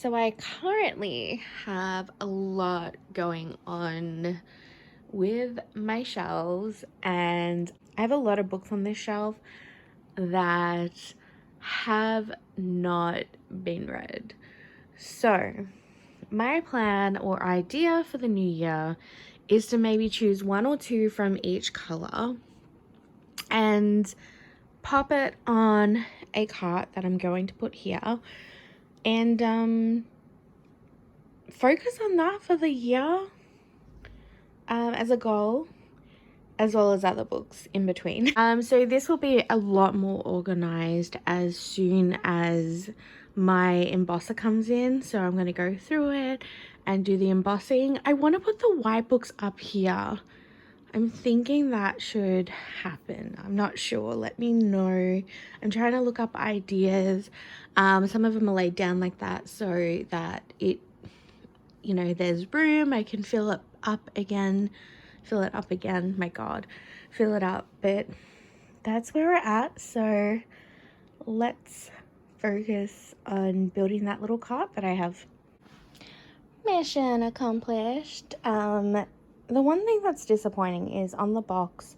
So I currently have a lot going on with my shelves, and I have a lot of books on this shelf that have not been read. So my plan or idea for the new year is to maybe choose one or two from each color and pop it on a cart that I'm going to put here, and focus on that for the year as a goal, as well as other books in between. So this will be a lot more organized as soon as my embosser comes in. So I'm going to go through it and do the embossing. I want to put the white books up here. I'm thinking that should happen. I'm not sure. Let me know. I'm trying to look up ideas. Some of them are laid down like that so that it, you know, there's room. I can fill it up again. My God, fill it up. But that's where we're at. So let's focus on building that little cart that I have. Mission accomplished. The one thing that's disappointing is on the box,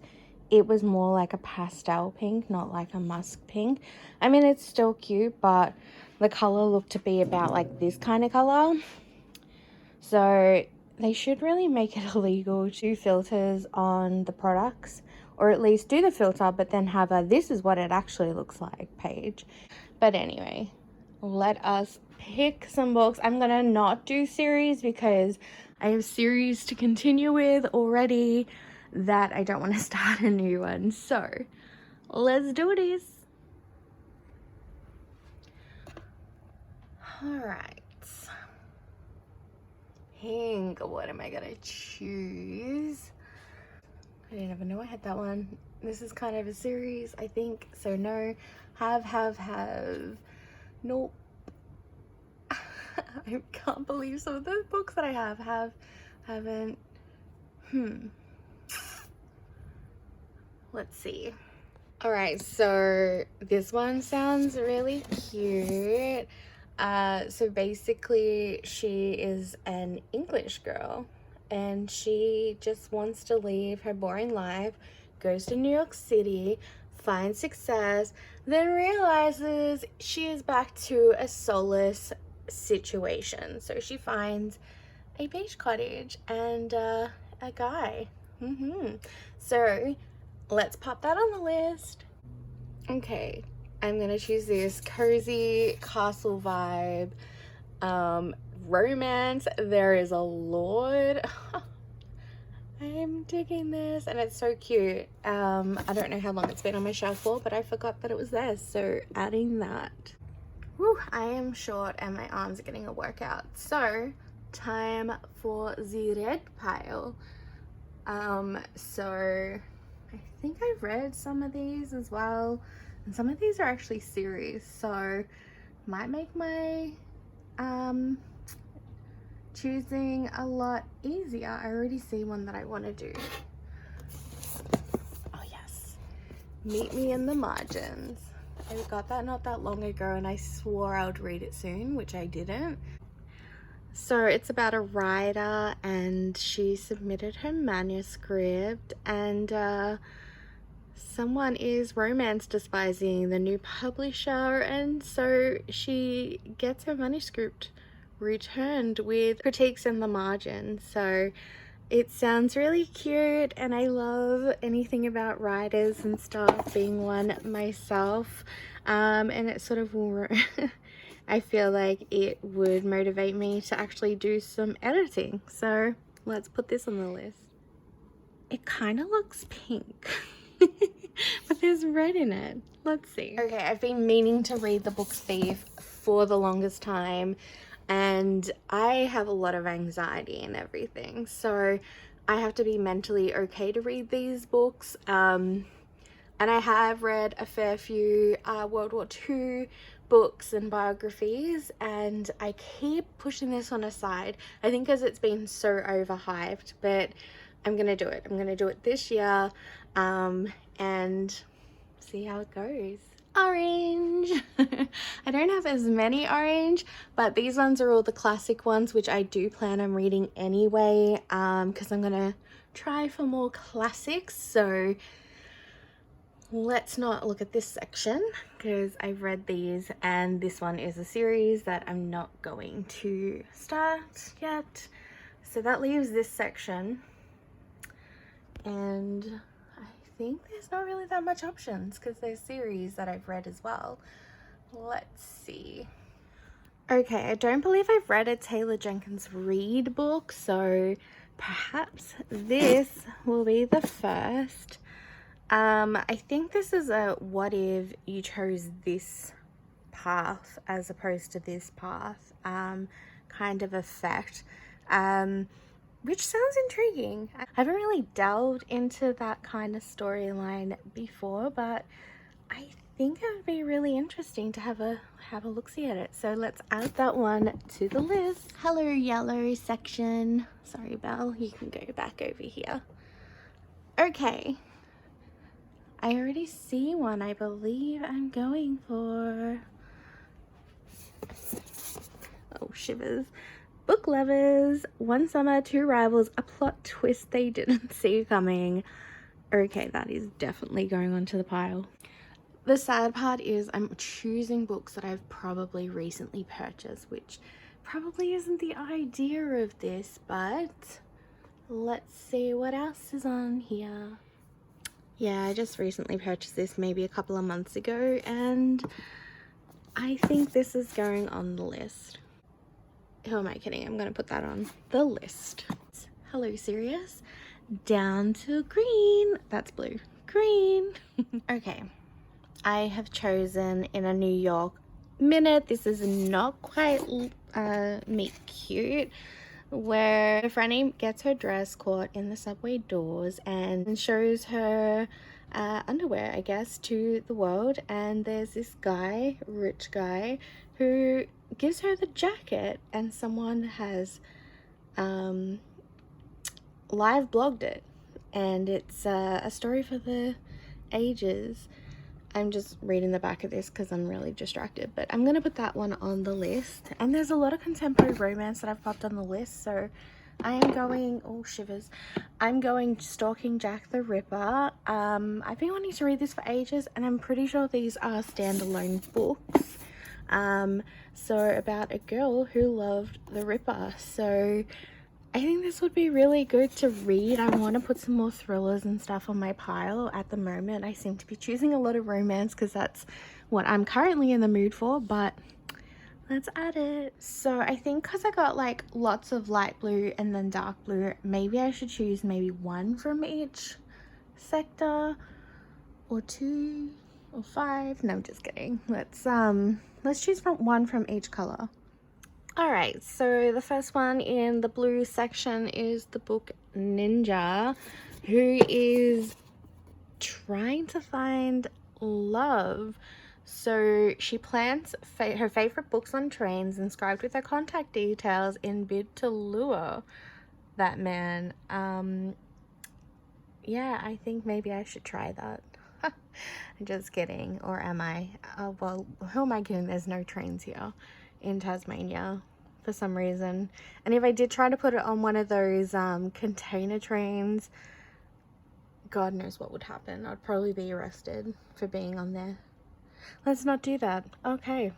it was more like a pastel pink, not like a musk pink. I mean, it's still cute, but the color looked to be about like this kind of color. So they should really make it illegal to filters on the products, or at least do the filter, but then have a this is what it actually looks like page. But anyway, let us pick some books. I'm gonna not do series because I have series to continue with already that I don't want to start a new one. So let's do this. All right. Pink. What am I gonna choose? I didn't even know I had that one. This is kind of a series, I think. So no. Have. Nope. I can't believe some of the books that I haven't. Let's see. All right, so this one sounds really cute. So basically she is an English girl and she just wants to leave her boring life, goes to New York City, finds success, then realizes she is back to a soulless situation. So she finds a beach cottage and a guy. So let's pop that on the list. Okay, I'm gonna choose this cozy castle vibe, romance. There is a lord. I'm digging this and it's so cute. I don't know how long it's been on my shelf for, but I forgot that it was there, so adding that. Whew, I am short and my arms are getting a workout, so time for the red pile. So I think I've read some of these as well, and some of these are actually series, so might make my choosing a lot easier. I already see one that I want to do. Oh yes, meet me in the margins. I got that not that long ago and I swore I would read it soon, which I didn't. So it's about a writer and she submitted her manuscript, and someone is romance despising the new publisher, and so she gets her manuscript returned with critiques in the margin. So it sounds really cute and I love anything about writers and stuff, being one myself, and it sort of will I feel like it would motivate me to actually do some editing. So let's put this on the list. It kind of looks pink but there's red in it. Let's see. Okay, I've been meaning to read The Book Thief for the longest time and I have a lot of anxiety and everything, so I have to be mentally okay to read these books. And I have read a fair few World War II books and biographies, and I keep pushing this one aside, I think because it's been so overhyped, but I'm gonna do it. I'm gonna do it this year and see how it goes. orange. I don't have as many orange, but these ones are all the classic ones, which I do plan on reading anyway, because I'm gonna try for more classics. So let's not look at this section because I've read these, and this one is a series that I'm not going to start yet. So that leaves this section, and I think there's not really that much options because there's series that I've read as well. Let's see. Okay, I don't believe I've read a Taylor Jenkins Reid book, so perhaps this will be the first. I think this is a what if you chose this path as opposed to this path kind of effect, which sounds intriguing. I haven't really delved into that kind of storyline before, but I think it would be really interesting to have a look-see at it. So let's add that one to the list. Hello yellow section. Sorry, Belle, you can go back over here. Okay, I already see one. I believe I'm going for, oh shivers, Book Lovers, One Summer, Two Rivals, a plot twist they didn't see coming. Okay, that is definitely going onto the pile. The sad part is I'm choosing books that I've probably recently purchased, which probably isn't the idea of this, but let's see what else is on here. Yeah, I just recently purchased this maybe a couple of months ago, and I think this is going on the list. Who am I kidding? I'm going to put that on the list. Hello, Sirius. Down to green. That's blue. Green. Okay. I have chosen In a New York Minute. This is not quite meet cute, where Franny gets her dress caught in the subway doors and shows her underwear, I guess, to the world. And there's this guy, rich guy, who gives her the jacket, and someone has live blogged it, and it's a story for the ages. I'm just reading the back of this because I'm really distracted, but I'm going to put that one on the list. And there's a lot of contemporary romance that I've popped on the list, so I am going, oh shivers, I'm going Stalking Jack the Ripper. I've been wanting to read this for ages, and I'm pretty sure these are standalone books. So about a girl who loved the Ripper. So I think this would be really good to read. I want to put some more thrillers and stuff on my pile at the moment. I seem to be choosing a lot of romance because that's what I'm currently in the mood for, but let's add it. So I think because I got like lots of light blue and then dark blue, maybe I should choose maybe one from each sector, or two, or five. No, I'm just kidding. Let's choose from one from each color. Alright, so the first one in the blue section is the book Ninja, who is trying to find love. So she plants her favorite books on trains inscribed with her contact details in bid to lure that man. Yeah, I think maybe I should try that. I'm just kidding. Or am I? Well, who am I kidding? There's no trains here in Tasmania for some reason. And if I did try to put it on one of those container trains, God knows what would happen. I'd probably be arrested for being on there. Let's not do that. Okay,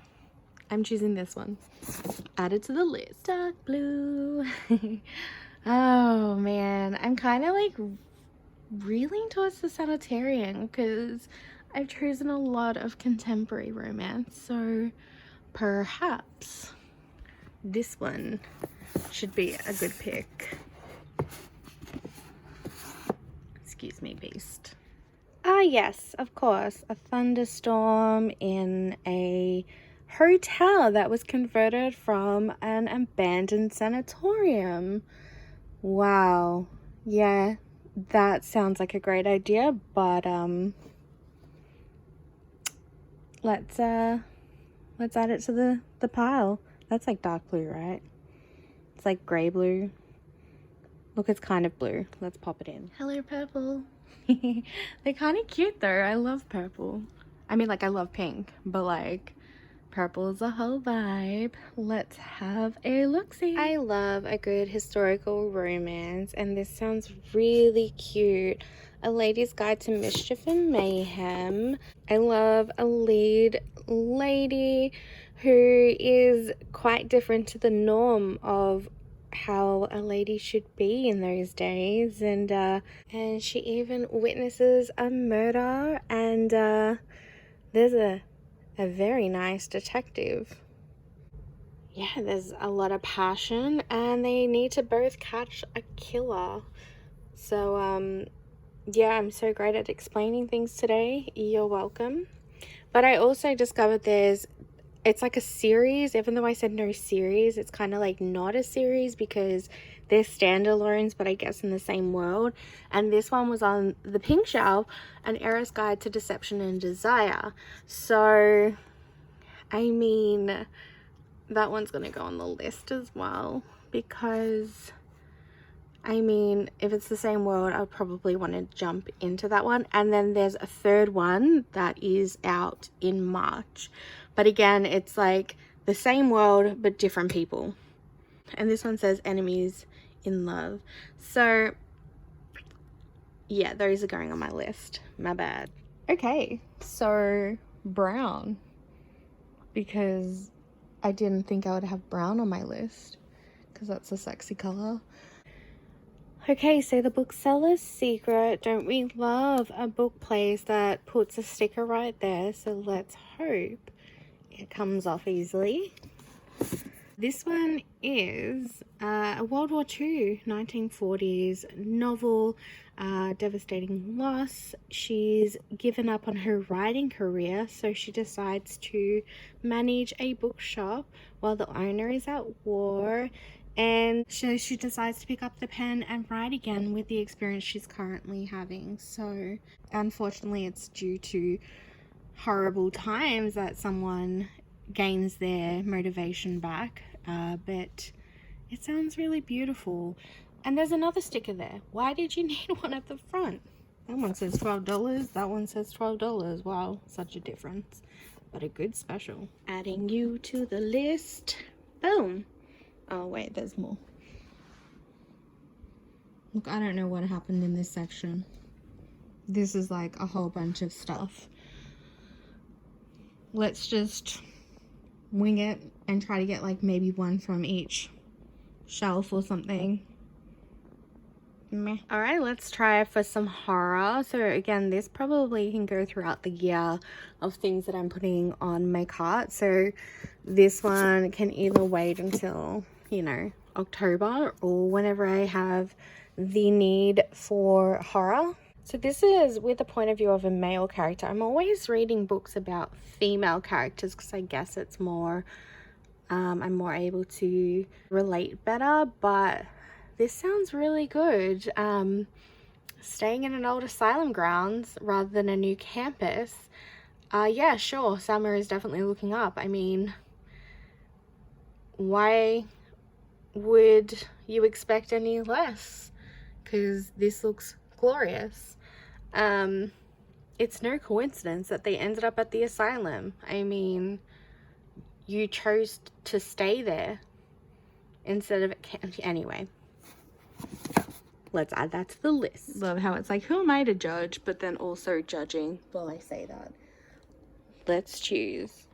I'm choosing this one. Added to the list. Dark blue. Oh man, I'm kind of like reeling towards the sanitarian because I've chosen a lot of contemporary romance, so perhaps this one should be a good pick. Excuse me, beast. Ah yes, of course, a thunderstorm in a hotel that was converted from an abandoned sanatorium. Wow. Yeah, that sounds like a great idea, but let's add it to the pile. That's like dark blue, right? It's like gray blue. Look, it's kind of blue. Let's pop it in. Hello, purple. They're kind of cute though. I love purple. I mean, like, I love pink, but like purple is a whole vibe. Let's have a look-see. I love a good historical romance, and this sounds really cute. A Lady's Guide to Mischief and Mayhem. I love a lead lady who is quite different to the norm of how a lady should be in those days, and she even witnesses a murder, and there's a very nice detective. Yeah, there's a lot of passion, and they need to both catch a killer. So yeah, I'm so great at explaining things today. You're welcome. But I also discovered it's like a series. Even though I said no series, it's kind of like not a series because they're standalones, but I guess in the same world. And this one was on the pink shelf, An Heiress Guide to Deception and Desire. So I mean, that one's gonna go on the list as well, because I mean, if it's the same world, I would probably want to jump into that one. And then there's a third one that is out in March, but again, it's like the same world but different people. And this one says Enemies in Love. So yeah, those are going on my list. My bad. Okay, so brown, because I didn't think I would have brown on my list because that's a sexy color. Okay, so The Bookseller's Secret. Don't we love a book place that puts a sticker right there? So let's hope it comes off easily. This one is a World War II 1940s novel, devastating loss. She's given up on her writing career, so she decides to manage a bookshop while the owner is at war. And so she decides to pick up the pen and write again with the experience she's currently having. So unfortunately, it's due to horrible times that someone gains their motivation back, but it sounds really beautiful. And there's another sticker there. Why did you need one at the front? That one says $12, that one says $12. Wow, such a difference, but a good special. Adding you to the list. Boom. Oh wait, there's more. Look, I don't know what happened in this section. This is like a whole bunch of stuff. Let's just wing it and try to get like maybe one from each shelf or something. Meh. All right, let's try for some horror. So again, this probably can go throughout the year of things that I'm putting on my cart. So this one can either wait until, you know, October, or whenever I have the need for horror. So this is with the point of view of a male character. I'm always reading books about female characters because I guess it's more, I'm more able to relate better, but this sounds really good. Staying in an old asylum grounds rather than a new campus. Yeah, sure, summer is definitely looking up. I mean, why would you expect any less? Because this looks glorious. It's no coincidence that they ended up at the asylum. I mean, you chose to stay there instead of anyway. Let's add that to the list. Love how it's like, who am I to judge, but then also judging while I say that. Let's choose.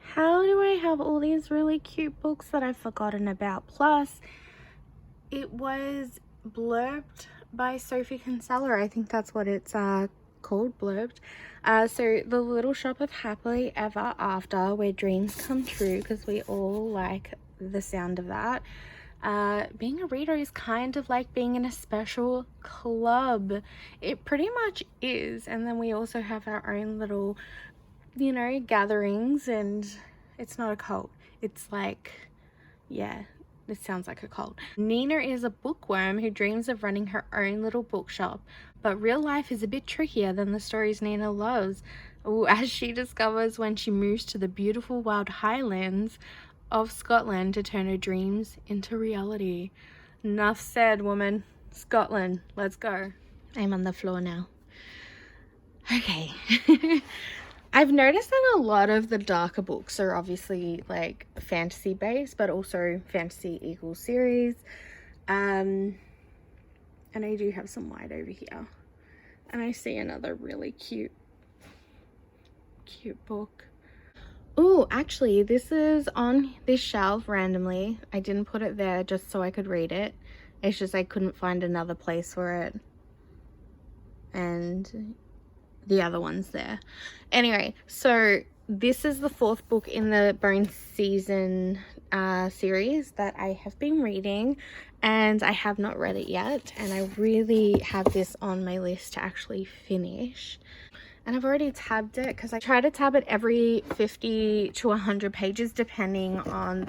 How do I have all these really cute books that I've forgotten about? Plus, it was blurbed by Sophie Kinsella. I think that's what it's called, blurbed. So The Little Shop of Happily Ever After, where dreams come true, because we all like the sound of that. Being a reader is kind of like being in a special club. It pretty much is. And then we also have our own little, you know, gatherings, and it's not a cult. It's like, yeah, this sounds like a cult. Nina is a bookworm who dreams of running her own little bookshop, but real life is a bit trickier than the stories Nina loves. Ooh, as she discovers when she moves to the beautiful wild highlands of Scotland to turn her dreams into reality. Enough said, woman. Scotland, let's go. I'm on the floor now. Okay. I've noticed that a lot of the darker books are obviously like fantasy based, but also fantasy equals series. And I do have some white over here. And I see another really cute book. Oh, actually, this is on this shelf randomly. I didn't put it there just so I could read it. It's just I couldn't find another place for it. And the other one's there. Anyway, so this is the 4th book in the Bone Season series that I have been reading, and I have not read it yet, and I really have this on my list to actually finish. And I've already tabbed it because I try to tab it every 50 to 100 pages depending on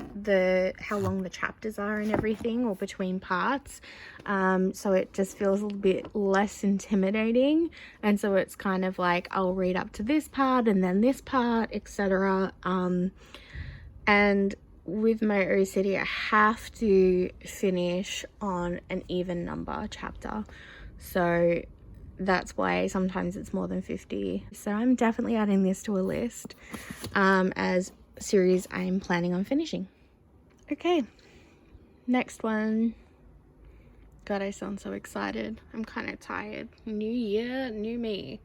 how long the chapters are and everything, or between parts. So it just feels a little bit less intimidating, and so it's kind of like I'll read up to this part and then this part, etc. And with my OCD, I have to finish on an even number chapter, so that's why sometimes it's more than 50. So I'm definitely adding this to a list as a series I'm planning on finishing. Okay, next one. God, I sound so excited. I'm kind of tired. New year, new me.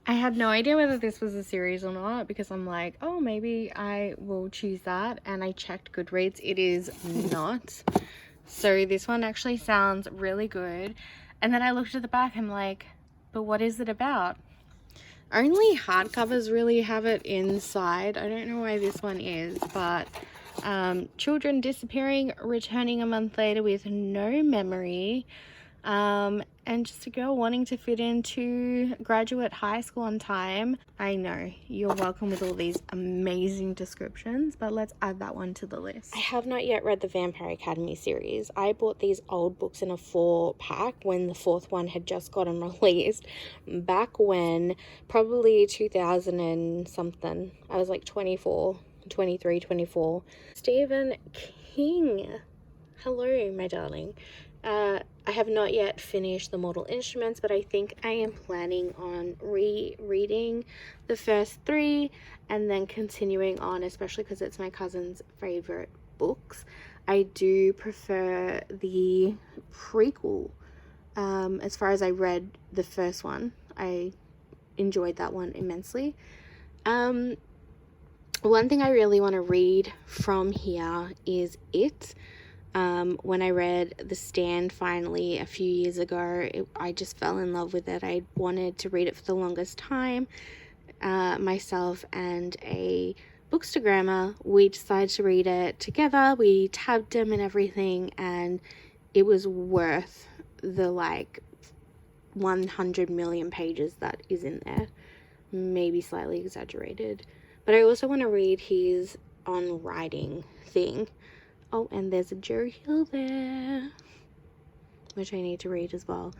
I had no idea whether this was a series or not, because I'm like, oh, maybe I will choose that. And I checked Goodreads. It is not. So this one actually sounds really good. And then I looked at the back, I'm like, but what is it about? Only hardcovers really have it inside. I don't know why this one is, but children disappearing, returning a month later with no memory, and just a girl wanting to fit into graduate high school on time. I know, you're welcome with all these amazing descriptions, but let's add that one to the list. I have not yet read the Vampire Academy series. I bought these old books in a 4-pack when the 4th one had just gotten released, back when, probably 2000 and something. I was like 24, 23, 24. Stephen King. Hello, my darling. I have not yet finished the Mortal Instruments, but I think I am planning on rereading the first 3 and then continuing on, especially because it's my cousin's favorite books. I do prefer the prequel. As far as I read the first one, I enjoyed that one immensely. One thing I really want to read from here is It. When I read The Stand finally a few years ago, I just fell in love with it. I wanted to read it for the longest time. Myself and a bookstagrammer, we decided to read it together. We tabbed them and everything, and it was worth the 100 million pages that is in there. Maybe slightly exaggerated. But I also want to read his on writing thing. Oh, and there's a Joe Hill there, which I need to read as well.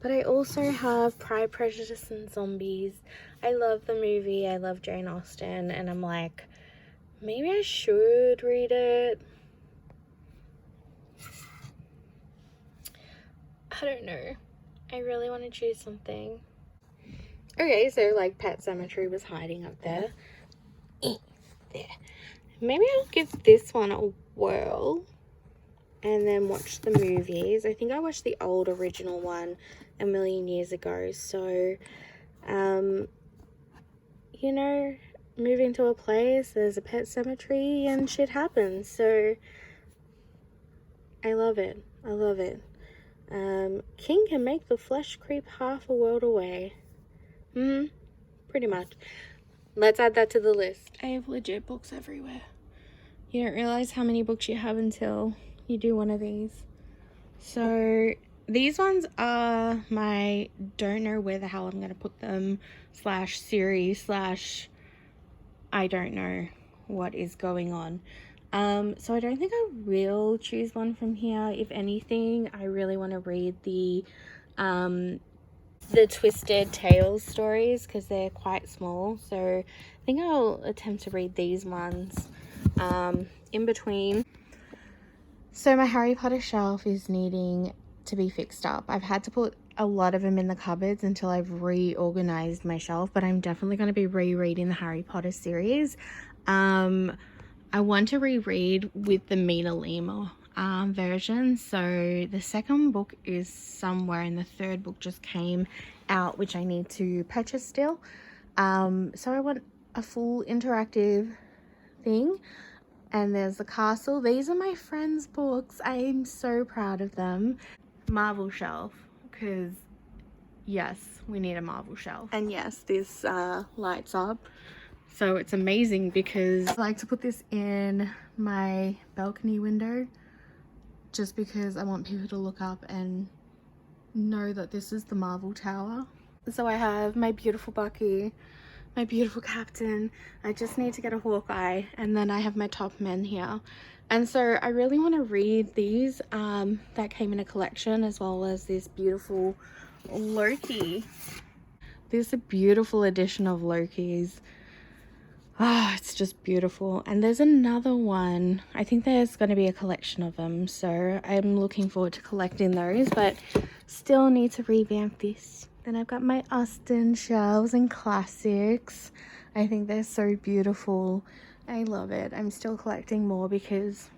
But I also have Pride, Prejudice and Zombies. I love the movie. I love Jane Austen. And I'm like, maybe I should read it. I don't know. I really want to choose something. Okay, so Pet Sematary was hiding up there. There. Maybe I'll give this one a whirl and then watch the movies. I think I watched the old original one a million years ago, so you know, moving to a place, there's a pet cemetery and shit happens, so I love it. King can make the flesh creep half a world away. Pretty much. Let's add that to the list. I have legit books everywhere. You don't realize how many books you have until you do one of these. So these ones are my don't know where the hell I'm going to put them / series / I don't know what is going on. So I don't think I will choose one from here. If anything, I really want to read the Twisted Tales stories because they're quite small. So I think I'll attempt to read these ones in between. So my Harry Potter shelf is needing to be fixed up. I've had to put a lot of them in the cupboards until I've reorganized my shelf, but I'm definitely going to be rereading the Harry Potter series. I want to reread with the Mina Lima version. So the second book is somewhere and the third book just came out, which I need to purchase still. So I want a full interactive thing. And there's the castle. These are my friends' books. I am so proud of them. Marvel shelf, because yes, we need a Marvel shelf. And yes, this lights up. So it's amazing because I like to put this in my balcony window just because I want people to look up and know that this is the Marvel Tower. So I have my beautiful Bucky, my beautiful Captain. I just need to get a Hawkeye, and then I have my top men here. And so I really want to read these that came in a collection, as well as this beautiful Loki. This is a beautiful edition of Loki's. Ah, it's just beautiful. And there's another one. I think there's going to be a collection of them, so I'm looking forward to collecting those, but still need to revamp this. Then I've got my Austen shelves and classics. I think they're so beautiful. I love it. I'm still collecting more because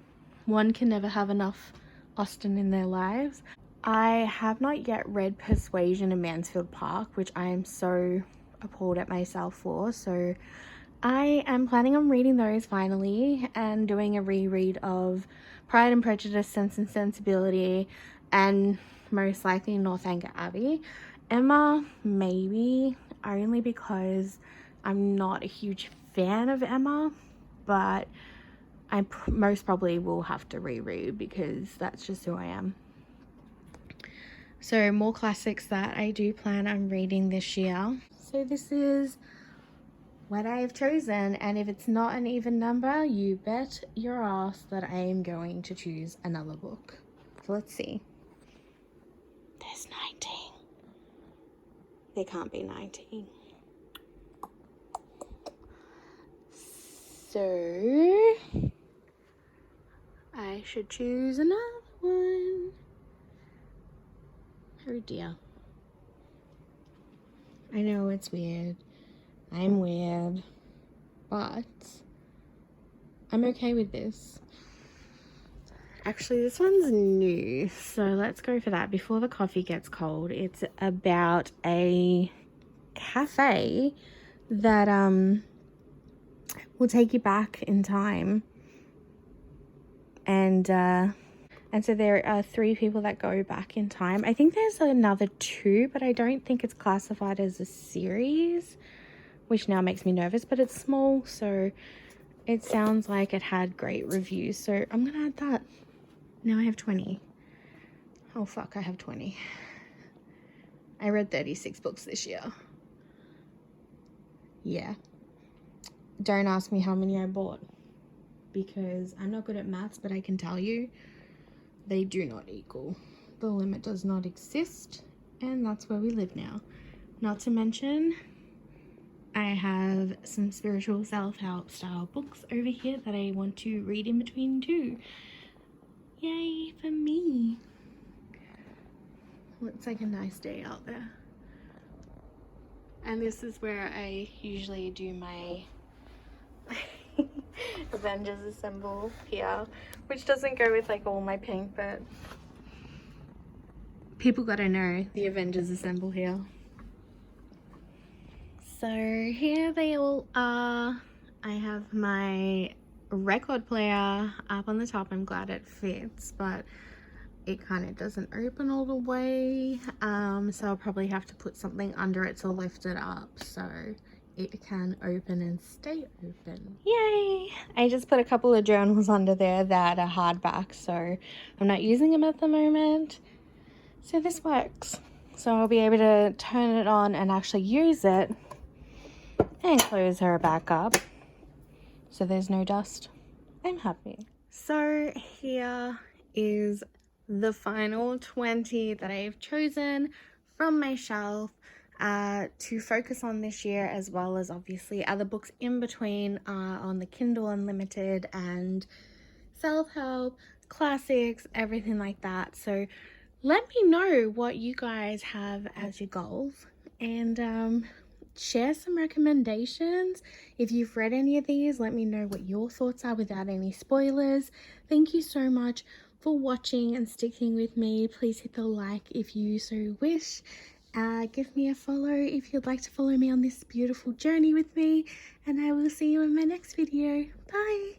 one can never have enough Austen in their lives. I have not yet read Persuasion in Mansfield Park, which I am so appalled at myself for, so I am planning on reading those finally and doing a reread of Pride and Prejudice, Sense and Sensibility, and most likely Northanger Abbey. Emma, maybe, only because I'm not a huge fan of Emma, but I most probably will have to reread because that's just who I am. So more classics that I do plan on reading this year. So this is what I have chosen, and if it's not an even number, you bet your ass that I am going to choose another book. So let's see. There's 19. There can't be 19. So I should choose another one. Oh dear. I know it's weird. I'm weird, but I'm okay with this. Actually, this one's new, so let's go for that before the coffee gets cold. It's about a cafe that will take you back in time, and so there are 3 people that go back in time. I think there's another 2, but I don't think it's classified as a series, which now makes me nervous, but it's small, so it sounds like it had great reviews, so I'm gonna add that. Now I have 20. Oh fuck, I have 20. I read 36 books this year. Yeah. Don't ask me how many I bought, because I'm not good at maths, but I can tell you they do not equal. The limit does not exist, and that's where we live now. Not to mention, I have some spiritual self-help style books over here that I want to read in between too. Yay for me. Looks like a nice day out there. And this is where I usually do my Avengers Assemble here, which doesn't go with like all my pink, but people gotta know the Avengers Assemble here. So here they all are. I have my record player up on the top. I'm glad it fits, but it kind of doesn't open all the way. So I'll probably have to put something under it to lift it up so it can open and stay open. Yay! I just put a couple of journals under there that are hardback, so I'm not using them at the moment. So this works. So I'll be able to turn it on and actually use it and close her back up so there's no dust. I'm happy. So here is the final 20 that I've chosen from my shelf to focus on this year, as well as obviously other books in between on the Kindle Unlimited and self-help, classics, everything like that. So let me know what you guys have as your goals, and share some recommendations. If you've read any of these, let me know what your thoughts are without any spoilers. Thank you so much for watching and sticking with me. Please hit the like if you so wish. Give me a follow if you'd like to follow me on this beautiful journey with me, and I will see you in my next video. Bye!